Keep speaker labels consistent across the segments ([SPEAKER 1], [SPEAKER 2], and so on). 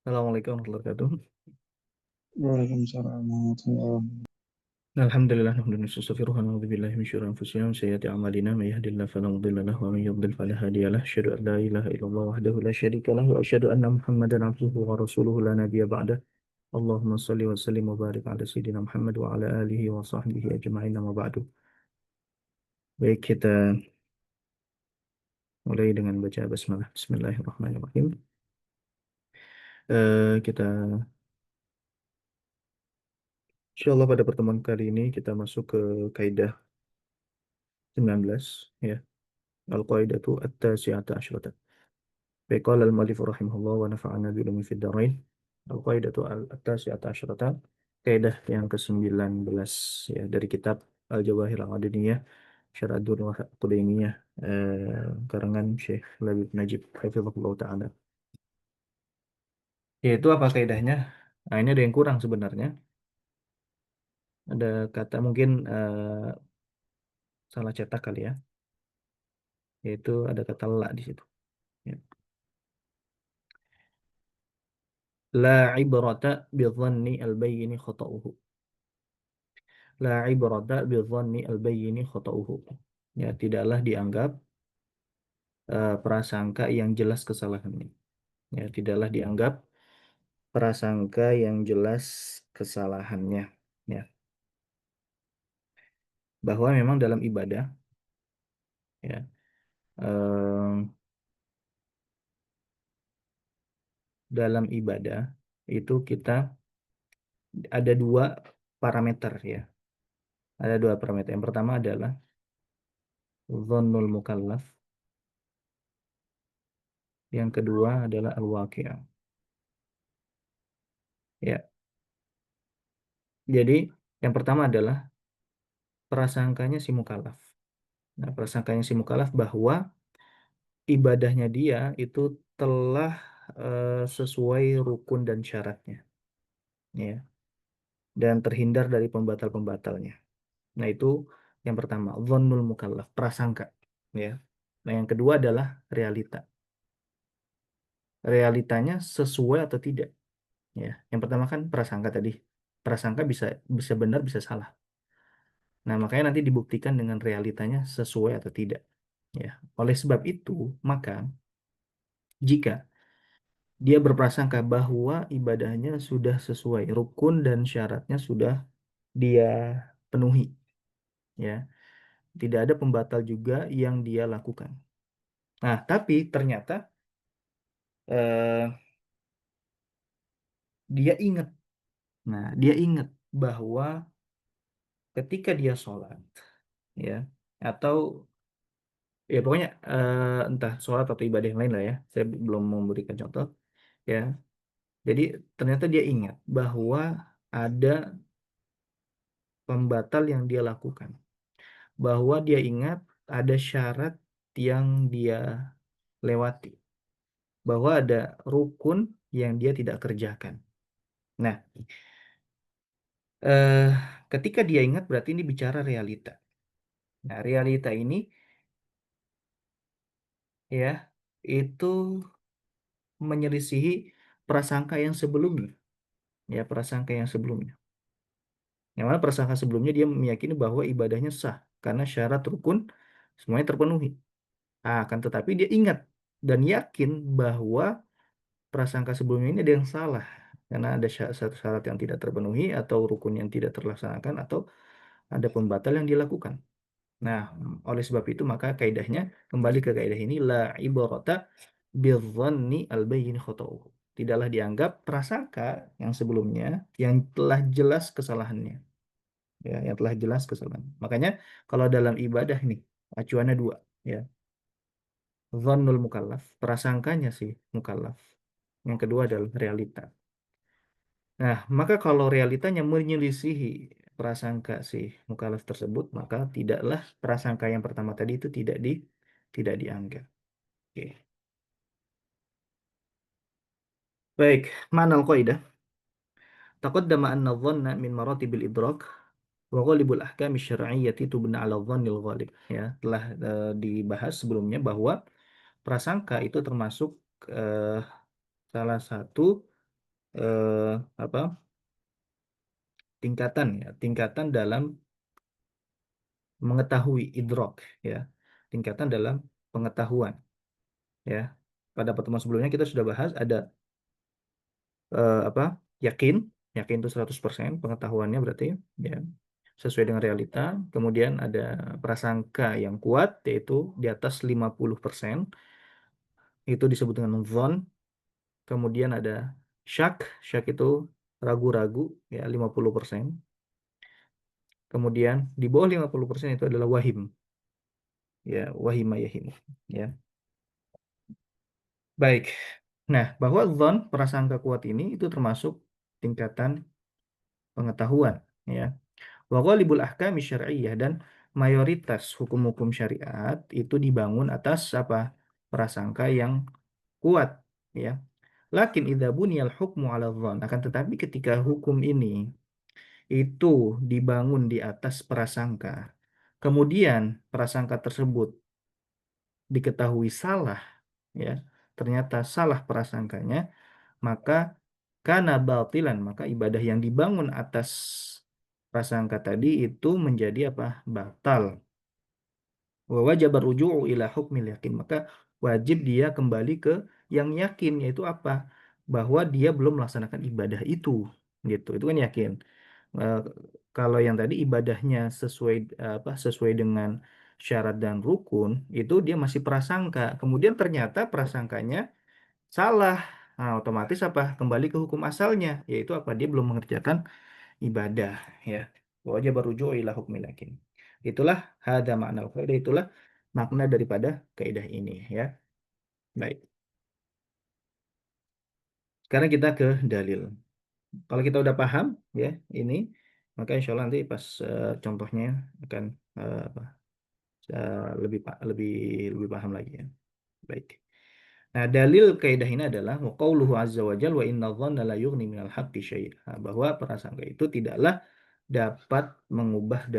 [SPEAKER 1] Assalamualaikum warahmatullahi wabarakatuh.
[SPEAKER 2] Waalaikumsalam warahmatullahi wabarakatuh.
[SPEAKER 1] Alhamdulillah nahmaduhu wa nastaghfiruh wa na'udzu billahi min syururi anfusina wa sayyiati a'malina may yahdihillahu fala mudilla lahu wa may yudlil fala hadiya lahu asyhadu an la ilaha illallah wahdahu la syarika lahu wa asyhadu anna Muhammadan abduhu wa rasuluhu la nabiyya ba'dah. Allahumma shalli wa sallim wa barik ala sayyidina Muhammad wa ala alihi wa sahbihi ajma'in amma ba'du. Baik, kita mulai dengan baca basmalah. Bismillahirrahmanirrahim. Kita insyaallah pada pertemuan kali ini kita masuk ke kaidah 19 ya. Al-qaidatu at-tasi'ata asyrata. Qala al-mu'allif rahimahullah wa nafa'ana bi ulumi fid dharain. Al-qaidatu at-tasi'ata asyrata. Kaidah yang ke-19 ya dari kitab Al-Jawahir Al-Adniyah Syarh ad-Durrah Al-Qudaymiyah karangan Syekh Labib Najib hafizahullah taala. Yaitu apa kaidahnya? Nah, ini ada yang kurang sebenarnya. Ada kata mungkin salah cetak kali ya. Yaitu ada kata la di situ. Ya. La ibrata bi dhanni al-bayyin khata'uhu. La ibrata bi dhanni al-bayyin khata'uhu. Ya, tidaklah dianggap prasangka yang jelas kesalahannya. Ya, tidaklah dianggap prasangka yang jelas kesalahannya. Ya, bahwa memang dalam ibadah, ya, dalam ibadah itu kita ada dua parameter ya. Ada dua parameter. Yang pertama adalah dhannul mukallaf. Yang kedua adalah al-waqi'. Ya. Jadi yang pertama adalah prasangkanya si mukallaf. Nah, prasangkanya si mukallaf bahwa ibadahnya dia itu telah sesuai rukun dan syaratnya, ya, dan terhindar dari pembatal-pembatalnya. Nah, itu yang pertama, dhannul mukallaf, prasangka, ya. Nah, yang kedua adalah realita. Realitanya sesuai atau tidak, ya. Yang pertama kan prasangka tadi. Prasangka bisa bisa benar, bisa salah. Nah, makanya nanti dibuktikan dengan realitanya sesuai atau tidak. Ya, oleh sebab itu, maka jika dia berprasangka bahwa ibadahnya sudah sesuai rukun dan syaratnya sudah dia penuhi, ya, tidak ada pembatal juga yang dia lakukan. Nah, tapi ternyata eh, dia ingat, dia ingat bahwa ketika dia sholat, ya, atau ya pokoknya entah sholat atau ibadah yang lain lah ya, saya belum memberikan contoh, ya. Jadi ternyata dia ingat bahwa ada pembatal yang dia lakukan, bahwa dia ingat ada syarat yang dia lewati, bahwa ada rukun yang dia tidak kerjakan. Nah, eh, ketika dia ingat berarti ini bicara realita. Nah, realita ini ya itu menyelisihi prasangka yang sebelumnya, ya prasangka yang sebelumnya. Yang mana prasangka sebelumnya dia meyakini bahwa ibadahnya sah karena syarat rukun semuanya terpenuhi. Akan tetapi dia ingat dan yakin bahwa prasangka sebelumnya ini ada yang salah karena ada satu syarat yang tidak terpenuhi atau rukun yang tidak terlaksanakan atau ada pembatal yang dilakukan. Nah, oleh sebab itu maka kaidahnya kembali ke kaidah ini la ibarata bidzanni al-bayyin khata'uhu. Tidaklah dianggap prasangka yang sebelumnya yang telah jelas kesalahannya. Ya, yang telah jelas kesalahan. Makanya kalau dalam ibadah nih acuannya dua, ya. Dhannul mukallaf, prasangkanya sih mukallaf. Yang kedua adalah realita. Nah, maka kalau realitanya menyelisihi prasangka si mukallaf tersebut, maka tidaklah prasangka yang pertama tadi itu tidak dianggap. Oke. Baik, mana al-qaidah? Taqaddama anna dhanna min maratibil idrak wa ghalibul ahkam syar'iyyati tubna 'ala dhannil ghalib. Ya, telah dibahas sebelumnya bahwa prasangka itu termasuk eh, salah satu apa tingkatan ya, tingkatan dalam mengetahui idrok ya, tingkatan dalam pengetahuan ya. Pada pertemuan sebelumnya kita sudah bahas ada apa yakin, yakin itu 100% pengetahuannya berarti ya sesuai dengan realita. Kemudian ada prasangka yang kuat yaitu di atas 50%, itu disebut dengan dzon. Kemudian ada syak, syak itu ragu-ragu ya 50%. Kemudian di bawah 50% itu adalah wahim ya, wahima yahim ya. Baik. Nah, bahwa dzon prasangka kuat ini itu termasuk tingkatan pengetahuan ya. Wa ghalibul ahkami syar'iyyah, dan mayoritas hukum-hukum syariat itu dibangun atas apa? Prasangka yang kuat ya. Lakin idza buniyal hukmu 'ala dzan, akan tetapi ketika hukum ini itu dibangun di atas prasangka, kemudian prasangka tersebut diketahui salah ya, ternyata salah prasangkanya, maka karena batilan, maka ibadah yang dibangun atas prasangka tadi itu menjadi apa? Batal. Wa wajib ruju'u ila hukmil yakin. Maka wajib dia kembali ke yang yakin, yaitu apa? Bahwa dia belum melaksanakan ibadah itu. Gitu. Itu kan yakin. Eh, Kalau yang tadi ibadahnya sesuai sesuai dengan syarat dan rukun, itu dia masih prasangka. Kemudian ternyata prasangkanya salah. Nah, otomatis apa? Kembali ke hukum asalnya, yaitu apa? Dia belum mengerjakan ibadah ya. Wajib baruju ila hukmil hakim. Itulah hada makna kaidah, itulah makna daripada kaidah ini ya. Baik. Sekarang kita ke dalil. Kalau kita udah paham ya ini, maka insya Allah nanti pas contohnya akan apa, lebih lebih paham lagi ya. Baik. Nah, dalil kaidah ini adalah wa qauluhu azza wa jalla wa inna dhanna la yughni minal haqqi syai'a, bahwa prasangka itu tidaklah dapat mengubah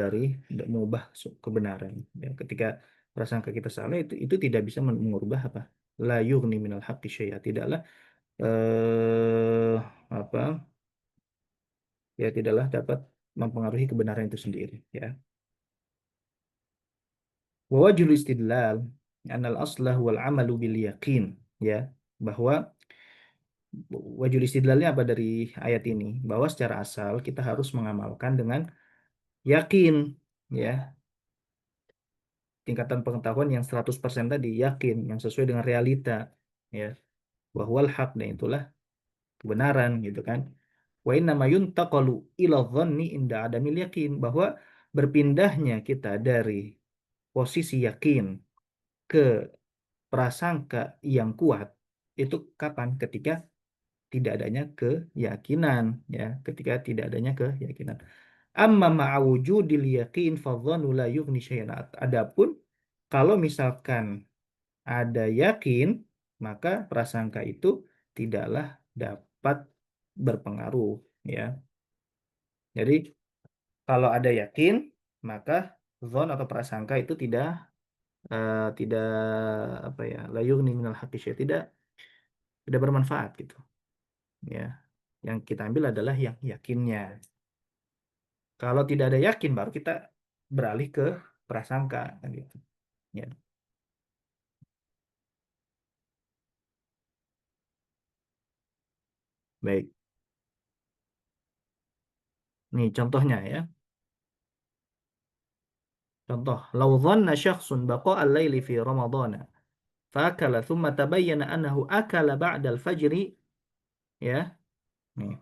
[SPEAKER 1] kebenaran. Ya, ketika prasangka kita salah, itu tidak bisa mengubah apa? La yughni minal haqqi syai'a, tidaklah eh apa? Ya tidaklah dapat mempengaruhi kebenaran itu sendiri ya. Wa wajhul istidlal anal aslah wal amalu bil yaqin ya, bahwa wajul istidlalnya apa dari ayat ini? Bahwa secara asal kita harus mengamalkan dengan yakin, ya. Tingkatan pengetahuan yang 100% tadi, yakin, yang sesuai dengan realita, ya. Wahwal haq, dan itulah kebenaran, gitu kan. Wa inna ma yuntaqalu ila dhanni inda adamil yakin, bahwa berpindahnya kita dari posisi yakin ke prasangka yang kuat, itu kapan? Ketika tidak adanya keyakinan ya, ketika tidak adanya keyakinan. Amma ma'awujudil yaqin fadhanu la yughni syai'an. Adapun kalau misalkan ada yakin, maka prasangka itu tidaklah dapat berpengaruh ya. Jadi kalau ada yakin, maka zon atau prasangka itu tidak apa ya, la yughni minal haqqi syai', tidak bermanfaat gitu ya. Yang kita ambil adalah yang yakinnya. Kalau tidak ada yakin, baru kita beralih ke prasangka kan gitu. Ya, baik. Nih contohnya ya. Contoh, lau dhanna syakhsun baqa'al laili fi ramadhana fa'akala thumma tabayyana annahu akala ba'dal fajri ya. Nih,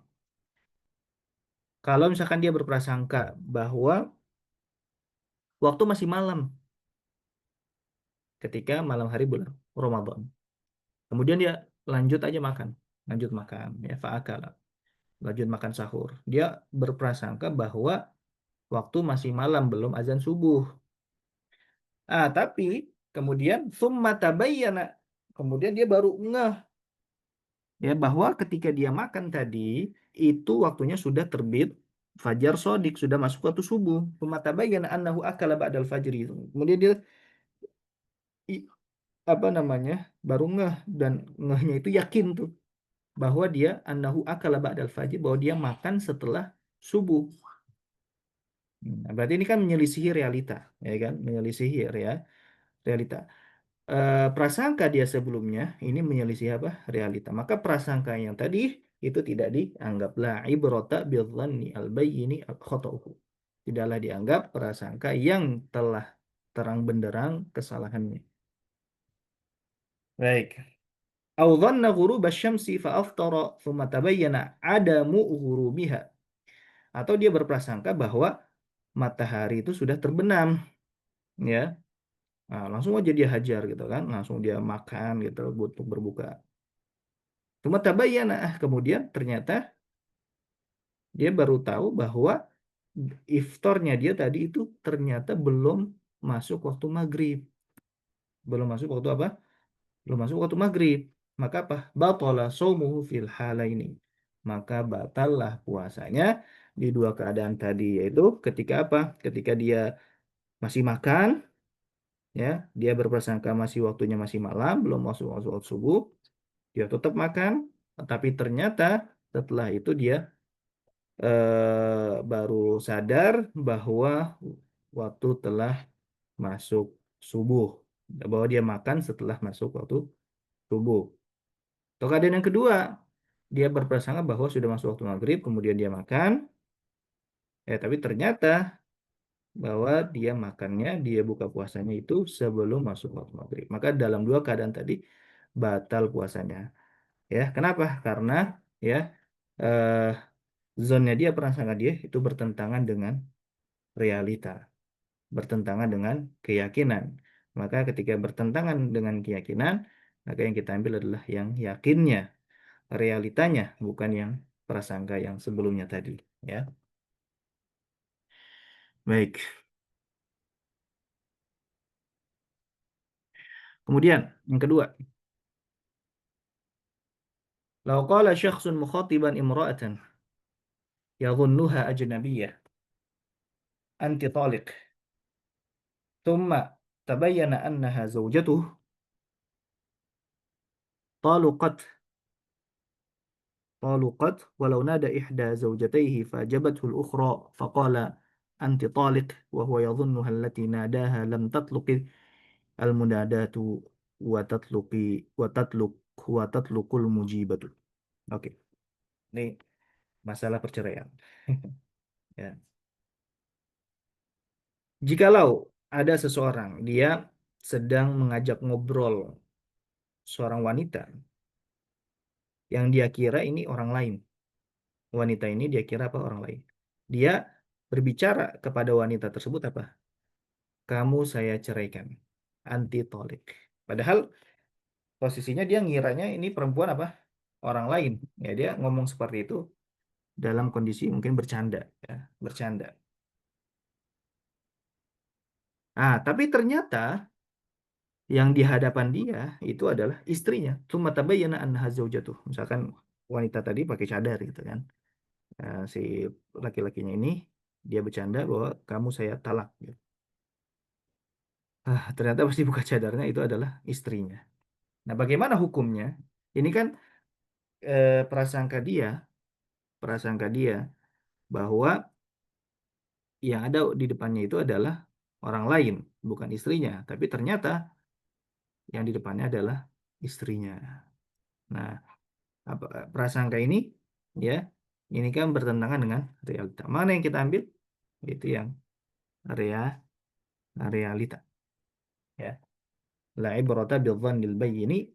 [SPEAKER 1] kalau misalkan dia berprasangka bahwa waktu masih malam ketika malam hari bulan Ramadan. Kemudian dia lanjut aja makan, lanjut makan ya, fa'akala, lanjut makan sahur. Dia berprasangka bahwa waktu masih malam, belum azan subuh. Tapi kemudian summa tabayyana, kemudian dia baru ngeh ya bahwa ketika dia makan tadi itu waktunya sudah terbit fajar sodik, sudah masuk waktu subuh. Summa tabayyana annahu akala ba'dal fajri. Kemudian dia i- apa namanya? Baru ngeh, dan ngehnya itu yakin tuh. bahwa dia annahu akala ba'dal fajr, bahwa dia makan setelah subuh. Nah, berarti ini kan menyelisihi realita, ya kan? Menyelisihi realita. Prasangka dia sebelumnya ini menyelisih apa? Realita. Maka prasangka yang tadi itu tidak dianggap la ibrata bidzanni al-bayyini khata'uhu. Tidaklah dianggap prasangka yang telah terang benderang kesalahannya. Baik. Au dhanna ghurub asy-syamsi fa aftara thumma tabayyana adamu ghurubiha. Atau dia berprasangka bahwa matahari itu sudah terbenam, ya. Nah, langsung aja dia hajar gitu kan, langsung dia makan gitu untuk berbuka. Cuma tabayyana, kemudian ternyata dia baru tahu bahwa iftarnya dia tadi itu ternyata belum masuk waktu maghrib. Belum masuk waktu apa? Belum masuk waktu maghrib. Maka apa? Batala shaumuhu fil halaini. Maka batallah puasanya di dua keadaan tadi, yaitu ketika apa? Ketika dia masih makan, ya, dia berprasangka masih waktunya masih malam, belum masuk waktu subuh, dia tetap makan, tapi ternyata setelah itu dia baru sadar bahwa waktu telah masuk subuh, bahwa dia makan setelah masuk waktu subuh. Atau keadaan yang kedua, dia berprasangka bahwa sudah masuk waktu maghrib, kemudian dia makan, tapi ternyata bahwa dia makannya, dia buka puasanya itu sebelum masuk waktu maghrib. Maka dalam dua keadaan tadi batal puasanya. Ya, kenapa? Karena ya eh, zonnya dia, prasangka dia itu bertentangan dengan realita, bertentangan dengan keyakinan. Maka ketika bertentangan dengan keyakinan, maka yang kita ambil adalah yang yakinnya, realitanya, bukan yang prasangka yang sebelumnya tadi. Ya, baik. Kemudian yang kedua, lau qala syakhsun mukhatiban imra'atan yadhunnuha ajnabiyyah anti taliq, thumma tabayyana annaha zawjatuh, taluqat طالقت ولو نادى إحدى زوجتيه فأجابته الأخرى فقال أنت طالق وهو يظنها التي ناداها لم تطلق المناداة وتطلق وتطلق المجيبة. Oke, ini masalah perceraian. Ya. Jikalau ada seseorang dia sedang mengajak ngobrol seorang wanita yang dia kira ini orang lain. Wanita ini dia kira apa? Orang lain. Dia berbicara kepada wanita tersebut apa? Kamu saya ceraikan. Anti tolik. Padahal posisinya dia ngiranya ini perempuan apa? Orang lain. Ya, dia ngomong seperti itu dalam kondisi mungkin bercanda, ya, bercanda. Ah, tapi ternyata yang di hadapan dia itu adalah istrinya. Tsumma tabayyana annaha zaujatuh. Misalkan wanita tadi pakai cadar gitu kan. Si laki-lakinya ini dia bercanda bahwa kamu saya talak gitu. Ternyata pasti buka cadarnya itu adalah istrinya. Nah, bagaimana hukumnya? Ini kan prasangka dia bahwa yang ada di depannya itu adalah orang lain, bukan istrinya. Tapi ternyata yang di depannya adalah istrinya. Nah, prasangka ini, ya, ini kan bertentangan dengan realita. Mana yang kita ambil? Itu yang rea, realita. Ya, la ibrata bidzannil bayyini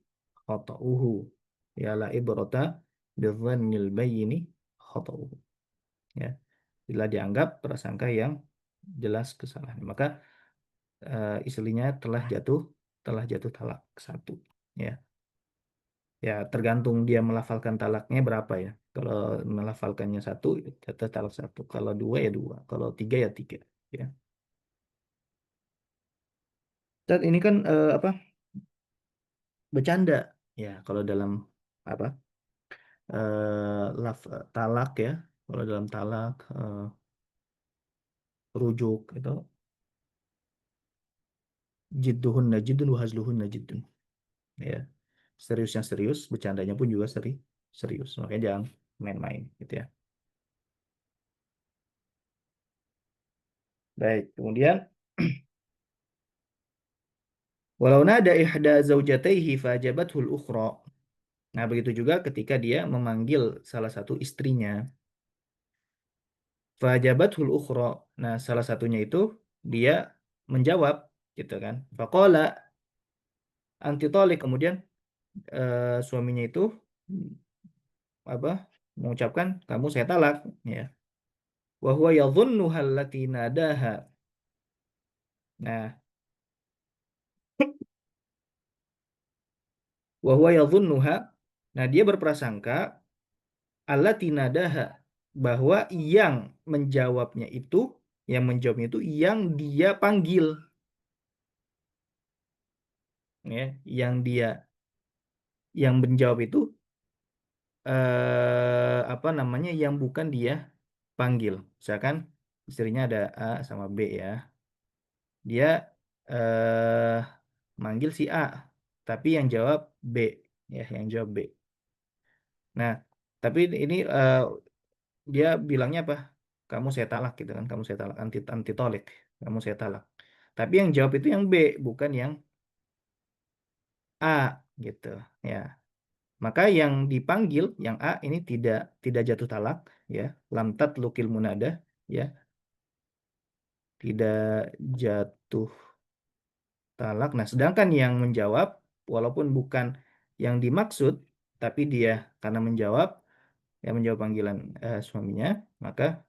[SPEAKER 1] khata'uhu. Ya, la ibrata bidzannil bayyini khata'uhu. Ya, bila dianggap prasangka yang jelas kesalahan, maka istrinya telah jatuh talak satu. Ya, ya tergantung dia melafalkan talaknya berapa ya. Kalau melafalkannya satu, jatuh talak satu. Kalau dua ya dua. Kalau tiga ya tiga. Ya. Dan ini kan apa? Bercanda. Ya, kalau dalam apa? Talak ya. Kalau dalam talak rujuk itu jidduhunna jiddun wa hazluhunna jiddun. Ya. Seriusnya serius, bercandanya pun juga serius. Makanya jangan main-main gitu ya. Baik, kemudian walau nada ihda zaujataihi fajabathul ukhra. Nah, begitu juga ketika dia memanggil salah satu istrinya. Fajabathul ukhra. Nah, salah satunya itu dia menjawab gitu kan. Faqala anti thalik. Kemudian suaminya itu apa? Mengucapkan kamu saya talak ya. Wa huwa yadhunnuha allati nadaha. Nah, wa huwa yadhunnuha. Nah, dia berprasangka allati nadaha bahwa yang menjawabnya itu yang dia panggil ya, yang menjawab itu apa namanya yang bukan dia panggil. Misalkan istrinya ada A sama B ya. Dia eh manggil si A, tapi yang jawab B ya, yang jawab B. Nah, tapi ini dia bilangnya apa? Kamu saya talak gitu kan, kamu saya talak, anti anti tolik, kamu saya talak. Tapi yang jawab itu yang B, bukan yang A gitu ya. Maka yang dipanggil yang A ini tidak tidak jatuh talak ya, lam tatlukil munada ya, tidak jatuh talak. Nah, sedangkan yang menjawab walaupun bukan yang dimaksud, tapi dia karena menjawab yang menjawab panggilan suaminya, maka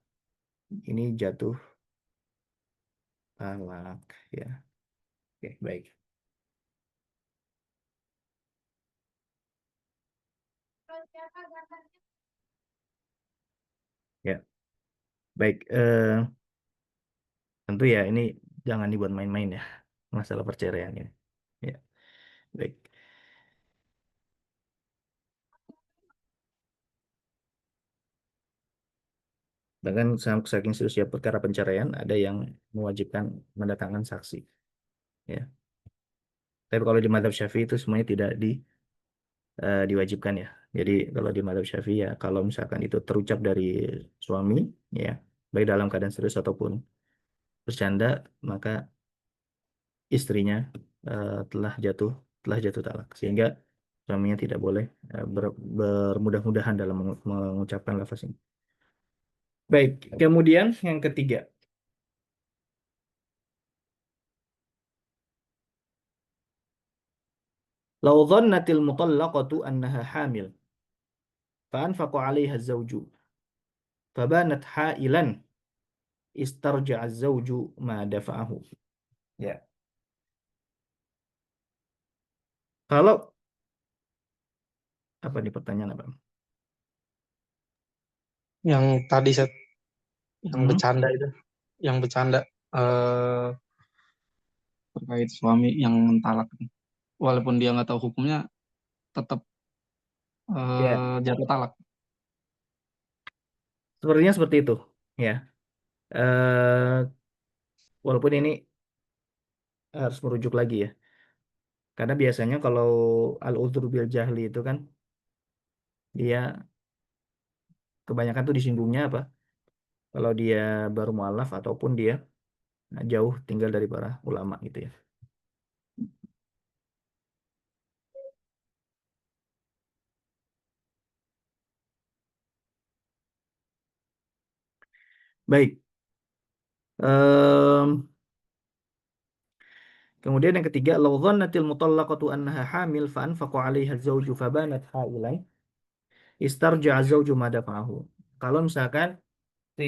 [SPEAKER 1] ini jatuh talak ya. Oke, baik. Ya, baik. Tentu ya ini jangan dibuat main-main ya masalah perceraian ini. Ya, baik. Bahkan saking seriusnya perkara perceraian ada yang mewajibkan mendatangkan saksi. Ya. Tapi kalau di madhab Syafi'i itu semuanya tidak diwajibkan ya. Jadi kalau di madhab Syafi'i ya kalau misalkan itu terucap dari suami ya baik dalam keadaan serius ataupun bercanda maka istrinya telah jatuh talak sehingga suaminya tidak boleh bermudah-mudahan dalam mengucapkan lafaz ini. Baik, kemudian yang ketiga. Lau dhannatil mutallaqatu annaha hamil فأنفق عليها الزوج فبانت حائلا استرجع الزوج ما دفعه. Ya. Kalau apa nih pertanyaan apa?
[SPEAKER 2] Yang tadi saya yang
[SPEAKER 1] Hmm?
[SPEAKER 2] bercanda itu, yang bercanda eh terkait suami yang mentalak. Walaupun dia nggak tahu hukumnya, tetap
[SPEAKER 1] Ya,
[SPEAKER 2] jatuh talak.
[SPEAKER 1] sepertinya seperti itu. Ya, eh, walaupun ini harus merujuk lagi ya, karena biasanya kalau al-udhur bil jahli itu kan dia kebanyakan tuh disinggungnya apa? Kalau dia baru mualaf ataupun dia jauh tinggal dari para ulama gitu ya. Baik. Em, Kemudian yang ketiga, law dhannatil mutallaqatu annaha hamil fa anfaqa 'alaiha az-zawju fabanat hailan istarja'a az-zawju ma dafa'ahu. Kalau misalkan si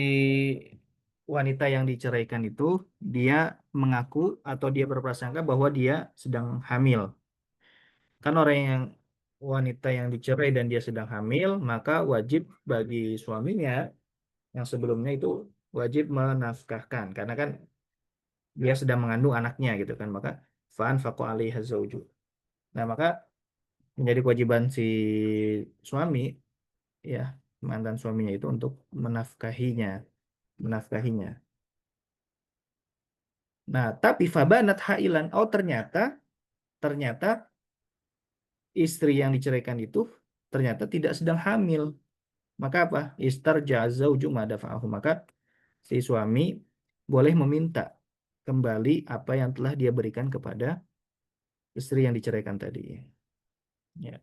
[SPEAKER 1] wanita yang diceraikan itu dia mengaku atau dia berprasangka bahwa dia sedang hamil. Kan orang yang wanita yang dicerai dan dia sedang hamil, maka wajib bagi suaminya yang sebelumnya itu wajib menafkahkan karena kan dia sedang mengandung anaknya gitu kan, maka fa anfaqa 'alaiha az-zawju. Nah, maka menjadi kewajiban si suami ya mantan suaminya itu untuk menafkahinya menafkahinya. Nah, tapi fabanat hailan, oh ternyata ternyata istri yang diceraikan itu ternyata tidak sedang hamil. Maka apa? Istarja'a zauju ma dafa'ahu. Maka si suami boleh meminta kembali apa yang telah dia berikan kepada istri yang diceraikan tadi. Ya,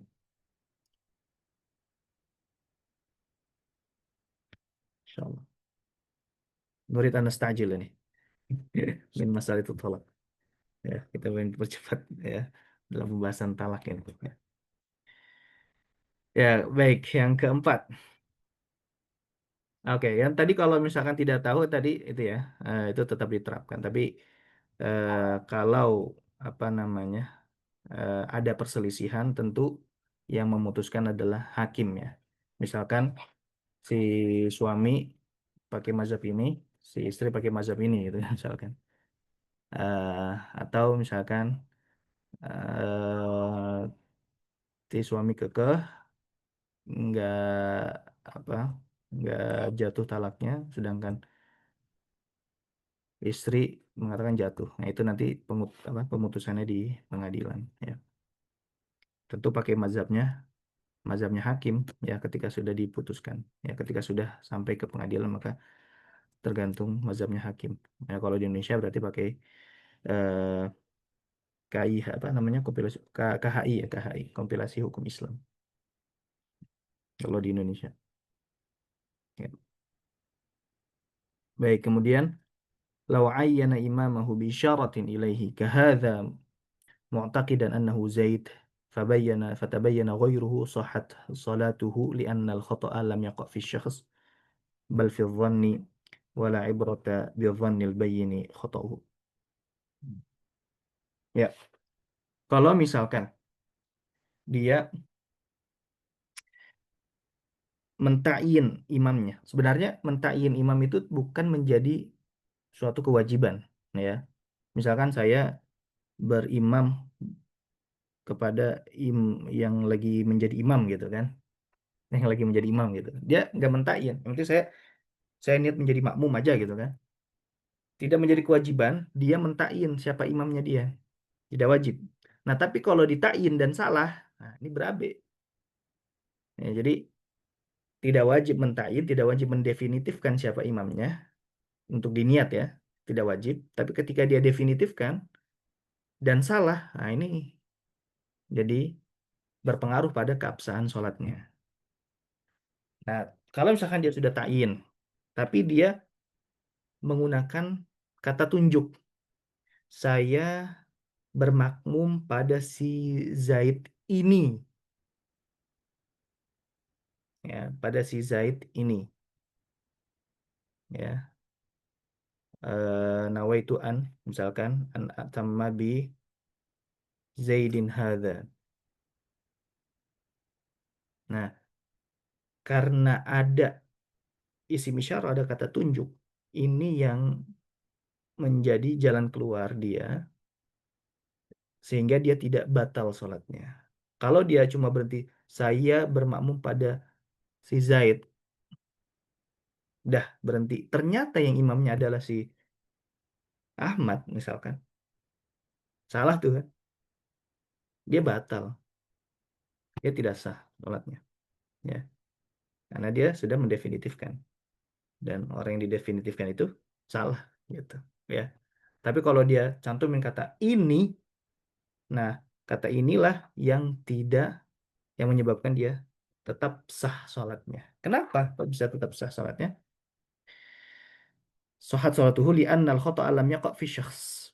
[SPEAKER 1] insyaallah. Nurid an nastajil ini. Min masalah itu tolak. Ya, kita ingin percepat ya dalam pembahasan talak ini. Ya, ya, baik. Yang keempat. Oke, yang tadi kalau misalkan tidak tahu tadi itu ya, itu tetap diterapkan. Tapi eh, kalau apa namanya ada perselisihan, tentu yang memutuskan adalah hakim ya. Misalkan si suami pakai mazhab ini, si istri pakai mazhab ini gitu ya, misalkan. Atau misalkan eh si suami kekeh nggak apa nggak jatuh talaknya, sedangkan istri mengatakan jatuh. Nah, itu nanti pemutusannya di pengadilan ya. Tentu pakai mazhabnya hakim ya ketika sudah diputuskan. Ya ketika sudah sampai ke pengadilan maka tergantung mazhabnya hakim. Ya kalau di Indonesia berarti pakai eh, KI apa namanya kompilasi KHI ya KHI kompilasi hukum Islam kalau di Indonesia. Ya. Baik, kemudian law ayyana imamahu bi isyaratin ilaihi kahadza معتقدا أنه زيد فتبين غيره صحت صلاته لأن الخطأ لم يقع في الشخص بل في الظن ولا عبرة بالظن البين خطأه. Ya, kalau misalkan dia mentayin imamnya, sebenarnya mentayin imam itu bukan menjadi suatu kewajiban, ya. Misalkan saya berimam kepada yang lagi menjadi imam gitu kan, yang lagi menjadi imam gitu, dia nggak mentayin, nanti saya niat menjadi makmum aja gitu kan. Tidak menjadi kewajiban dia mentakin siapa imamnya dia. Tidak wajib. Nah, tapi kalau ditakin dan salah, nah ini berabe. Ya, jadi tidak wajib mentakin, tidak wajib mendefinitifkan siapa imamnya untuk diniat ya. Tidak wajib. Tapi ketika dia definitifkan dan salah, nah ini jadi berpengaruh pada keabsahan sholatnya. Nah, kalau misalkan dia sudah takin, tapi dia menggunakan kata tunjuk, saya bermakmum pada si Zaid ini, ya, pada si Zaid ini, ya, nawaitu an, misalkan an atamma bi Zaidin hadza. Nah, karena ada isim isyarah, ada kata tunjuk, ini yang menjadi jalan keluar dia sehingga dia tidak batal sholatnya. Kalau dia cuma berhenti saya bermakmum pada si Zaid, dah berhenti. Ternyata yang imamnya adalah si Ahmad misalkan. Salah tuh kan. Dia batal. Dia tidak sah sholatnya. Ya. Karena dia sudah mendefinitifkan. Dan orang yang didefinitifkan itu salah. Gitu. Ya. Tapi kalau dia cantumin kata ini, nah kata inilah yang tidak, yang menyebabkan dia tetap sah sholatnya. Kenapa kok bisa tetap sah sholatnya? Shohat sholatuhu li'annal khoto'a lam yaqa' fi syakhs.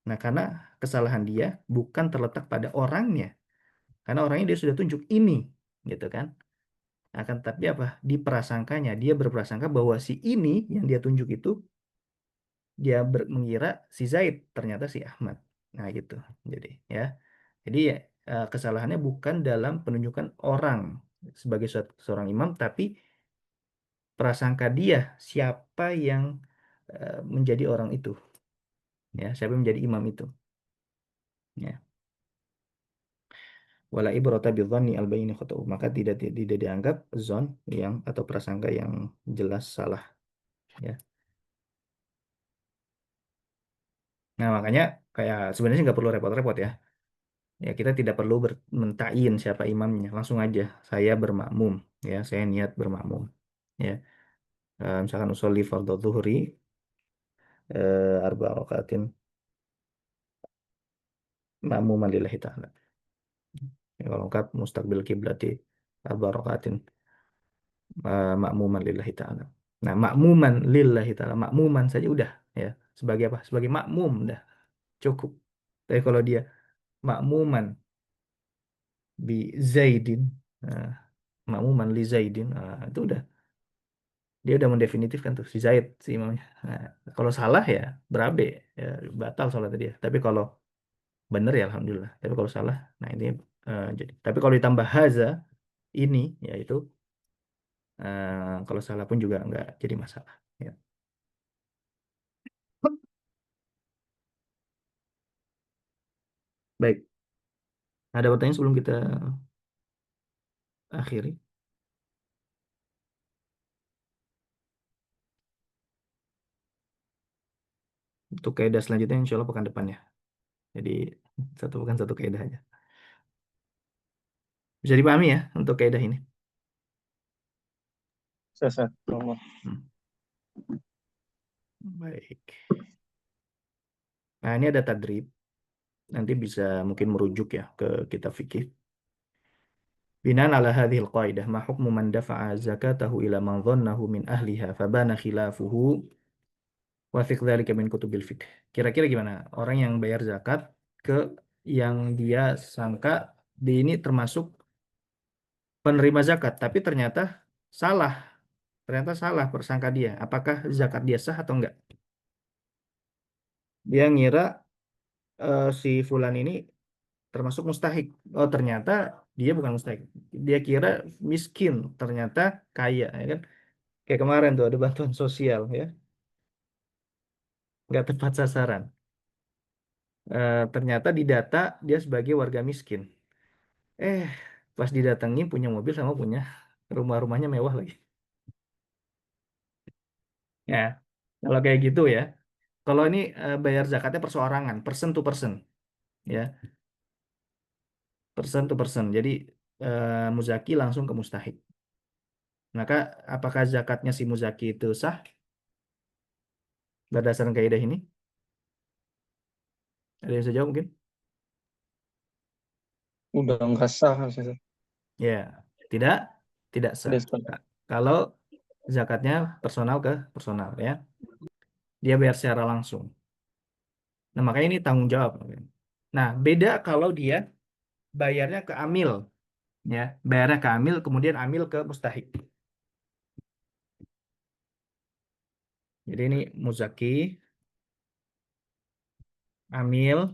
[SPEAKER 1] Nah, karena kesalahan dia bukan terletak pada orangnya. Karena orangnya dia sudah tunjuk ini, gitu kan. Akan tetapi apa? Diprasangkanya, dia berprasangka bahwa si ini yang dia tunjuk itu dia mengira si Zaid, ternyata si Ahmad. Nah, gitu. Jadi, ya. Jadi ya, kesalahannya bukan dalam penunjukan orang sebagai seorang imam, tapi prasangka dia siapa yang menjadi orang itu, ya, siapa yang menjadi imam itu, ya. Wala ibrata bidzanni al-bayyini khata'u. Maka tidak dianggap zon yang atau prasangka yang jelas salah, ya. Nah, makanya kayak sebenarnya nggak perlu repot-repot ya. Ya, kita tidak perlu mentayin siapa imamnya, langsung aja saya bermakmum, ya, saya niat bermakmum. Ya, misalkan usolli fardhu zuhri arba rakatin ma'muman lillahi ta'ala. Ya, kalau lengkap mustaqbil kiblati arba rakatin ma'muman lillahi ta'ala. Nah, makmuman lillahi ta'ala, makmuman saja udah, ya. Sebagai apa? Sebagai makmum dah cukup. Tapi kalau dia makmuman bi Zaidin, nah, makmuman li Zaidin, nah, itu udah dia udah mendefinitifkan tuh si Zaid si imamnya. Nah, kalau salah ya berabe, ya batal salat dia. Tapi kalau bener ya alhamdulillah. Tapi kalau salah, nah ini jadi. Tapi kalau ditambah haza ini, yaitu kalau salah pun juga nggak jadi masalah. Ya. Baik, ada pertanyaan sebelum kita akhiri? Untuk kaidah selanjutnya insya Allah pekan depan ya. Jadi satu bukan satu kaidah aja. Bisa dipahami ya untuk kaidah ini.
[SPEAKER 2] Saya Allah.
[SPEAKER 1] Hmm. Baik. Nah ini ada tadrib. Nanti bisa mungkin merujuk ya ke kitab fikih. Binaan ala hadhil qaidah ma hukmu man dafa'a zakatahu ila man dhannahu min ahliha fabana khilafuhu wa fi dzalika min kutubil fiqh. Kira-kira gimana? Orang yang bayar zakat ke yang dia sangka di ini termasuk penerima zakat, tapi ternyata salah. Ternyata salah persangka dia. Apakah zakat dia sah atau enggak? Dia ngira si fulan ini termasuk mustahik. Oh, ternyata dia bukan mustahik. Dia kira miskin, ternyata kaya, ya kan? Kayak kemarin tuh ada bantuan sosial ya, nggak tepat sasaran. Ternyata di data dia sebagai warga miskin. Eh, pas didatengin punya mobil sama punya rumah-rumahnya mewah lagi. Ya, kalau kayak gitu ya. Kalau ini bayar zakatnya perseorangan, person to person, ya, person to person. Jadi muzaki langsung ke mustahik. Maka apakah zakatnya si muzaki itu sah berdasarkan kaidah ini? Ada yang bisa jawab mungkin?
[SPEAKER 2] Udah nggak sah saya.
[SPEAKER 1] Ya, tidak, tidak sah.
[SPEAKER 2] Udah sepakat.
[SPEAKER 1] Kalau zakatnya personal ke personal ya, dia bayar secara langsung. Nah, makanya ini tanggung jawab. Nah, beda kalau dia bayarnya ke amil, ya, bayarnya ke amil, kemudian amil ke mustahik. Jadi ini muzaki, amil,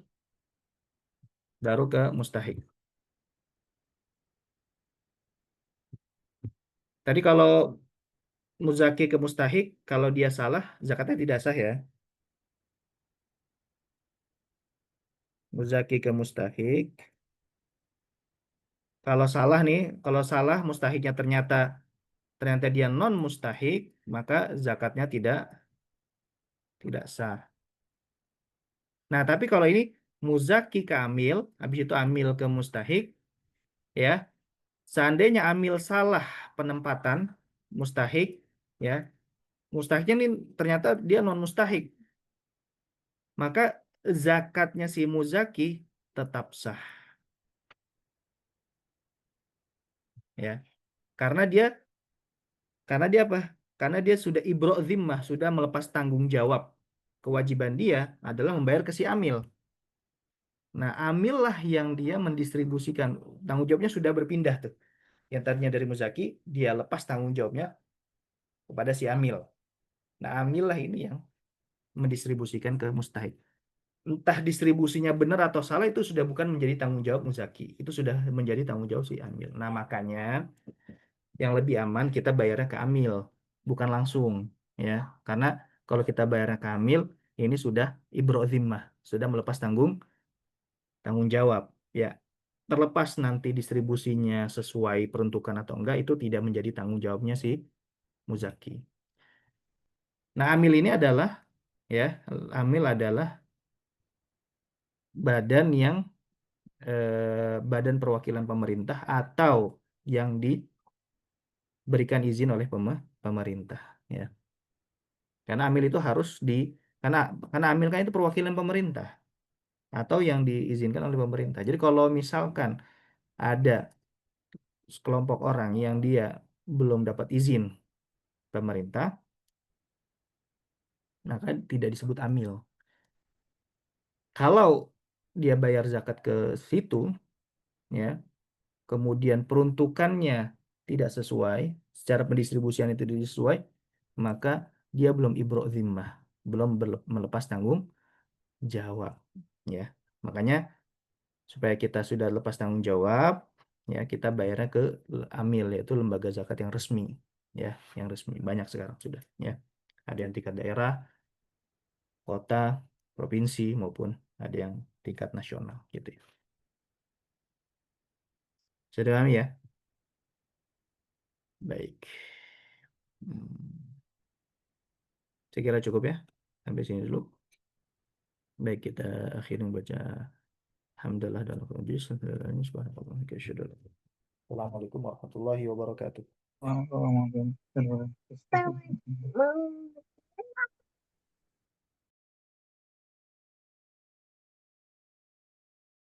[SPEAKER 1] baru ke mustahik. Tadi kalau muzaki ke mustahik, kalau dia salah, zakatnya tidak sah ya. Muzaki ke mustahik. Kalau salah nih, kalau salah mustahiknya ternyata ternyata dia non mustahik, maka zakatnya tidak sah. Nah, tapi kalau ini muzaki ke amil, habis itu amil ke mustahik, ya. Seandainya amil salah penempatan mustahik, ya, mustahiknya ini ternyata dia non mustahik, maka zakatnya si muzaki tetap sah, ya. Karena dia apa? Karena dia sudah ibro zimmah, sudah melepas tanggung jawab. Kewajiban dia adalah membayar ke si amil. Nah, amil lah yang dia mendistribusikan. Tanggung jawabnya sudah berpindah tuh. Yang tadinya dari muzaki, dia lepas tanggung jawabnya kepada si amil. Nah, amil lah ini yang mendistribusikan ke mustahik. Entah distribusinya benar atau salah itu sudah bukan menjadi tanggung jawab muzaki. Itu sudah menjadi tanggung jawab si amil. Nah, makanya yang lebih aman kita bayarnya ke amil, bukan langsung, ya. Karena kalau kita bayarnya ke amil, ini sudah ibro zimmah, sudah melepas tanggung jawab. Ya, terlepas nanti distribusinya sesuai peruntukan atau enggak, itu tidak menjadi tanggung jawabnya si muzaki. Nah, amil ini adalah, ya, amil adalah badan yang badan perwakilan pemerintah atau yang diberikan izin oleh pemerintah, ya. Karena amil itu harus karena amil kan itu perwakilan pemerintah atau yang diizinkan oleh pemerintah. Jadi kalau misalkan ada sekelompok orang yang dia belum dapat izin pemerintah, maka tidak disebut amil. Kalau dia bayar zakat ke situ, ya, kemudian peruntukannya tidak sesuai, secara pendistribusian itu tidak sesuai, maka dia belum ibro zimmah, belum melepas tanggung jawab, ya. Makanya supaya kita sudah lepas tanggung jawab, ya kita bayarnya ke amil, yaitu lembaga zakat yang resmi, ya, yang resmi banyak sekarang sudah, ya. Ada yang tingkat daerah, kota, provinsi maupun ada yang tingkat nasional, gitu ya. Sudah paham ya? Baik. Hmm. Saya kira cukup ya. Sampai sini dulu. Baik, kita akhiri membaca hamdalah dalam majlis. Assalamualaikum warahmatullahi wabarakatuh.
[SPEAKER 2] Warahmatullahi wabarakatuh.